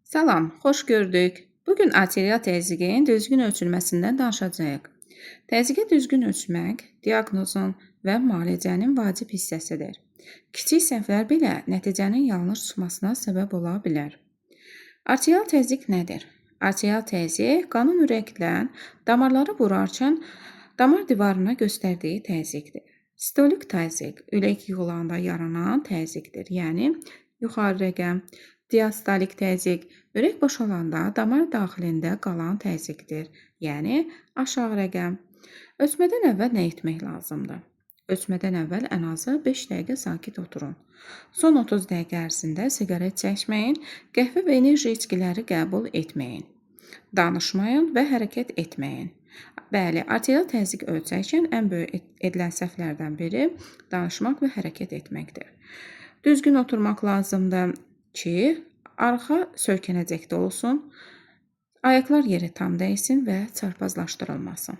Salam, xoş gördük. Bugün arterial təzyiqin düzgün ölçülməsindən danışacağıq. Təzyiqi düzgün ölçmək diaqnozun və müalicənin vacib hissəsidir. Kiçik səhvlər belə nəticənin yanlış çıxmasına səbəb ola bilər. Arterial təzyiq nədir? Arterial təzyiq qanın ürəklə damarları vurarkən damar divarına göstərdiyi təzyiqdir. Sistolik təzyiq ürək yığılanda yaranan təzyiqdir, yəni yuxarı rəqəm. Diastolik təzyiq ürək boşalanda damar daxilində qalan təzyiqdir, yəni aşağı rəqəm. Ölçmədən əvvəl nə etmək lazımdır? Ölçmədən əvvəl ən azı 5 dəqiqə sakit oturun. Son 30 dəqiqə ərzində siqaret çəkməyin, qəhvə və enerji içkiləri qəbul etməyin. Danışmayın və hərəkət etməyin. Bəli, arterial təzyiq ölçərkən ən böyük edilən səhvlərdən biri danışmaq və hərəkət etməkdir. Düzgün oturmaq lazımdır ki, arxa söykənəcəkdə olsun, ayaqlar yerə tam dəysin və çarpazlaşdırılmasın.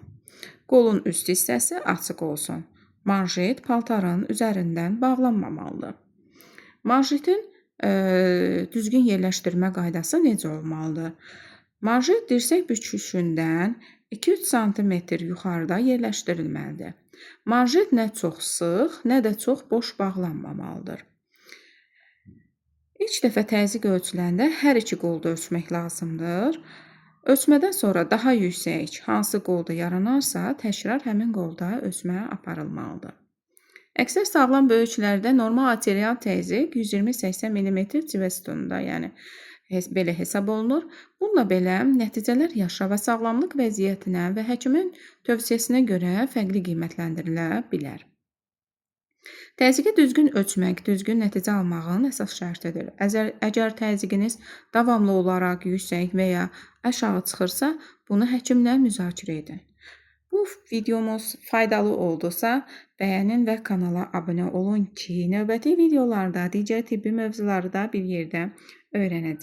Qolun üst hissəsi açıq olsun. Manjet paltarın üzərindən bağlanmamalıdır. Manjetin düzgün yerləşdirmə qaydası necə olmalıdır? Manjet dirsək büküşündən 2-3 sm yuxarıda yerləşdirilməlidir. Manjet nə çox sıx, nə də çox boş bağlanmamalıdır. İlk dəfə təzyiq ölçüləndə hər iki qolda ölçmək lazımdır. Ölçmədən sonra daha yüksək hansı qolda yaranarsa, təkrar həmin qolda ölçməyə aparılmalıdır. Əksər sağlam böyüklərdə normal arterial təzyiq 120-80 mm civə-sütununda, yəni belə hesab olunur. Bununla belə nəticələr yaşa və sağlamlıq vəziyyətinə və həkimin tövsiyəsinə görə fərqli qiymətləndirilə bilər. Təzyiqi düzgün ölçmək, düzgün nəticə almağın əsas şərtidir. Əgər təzyiqiniz davamlı olaraq yüksək və ya aşağı çıxırsa, bunu həkimlə müzakirə edin. Bu videomuz faydalı oldusa, bəyənin və kanala abunə olun ki, növbəti videolarda digər tibbi mövzuları da bir yerdə öyrənəcək.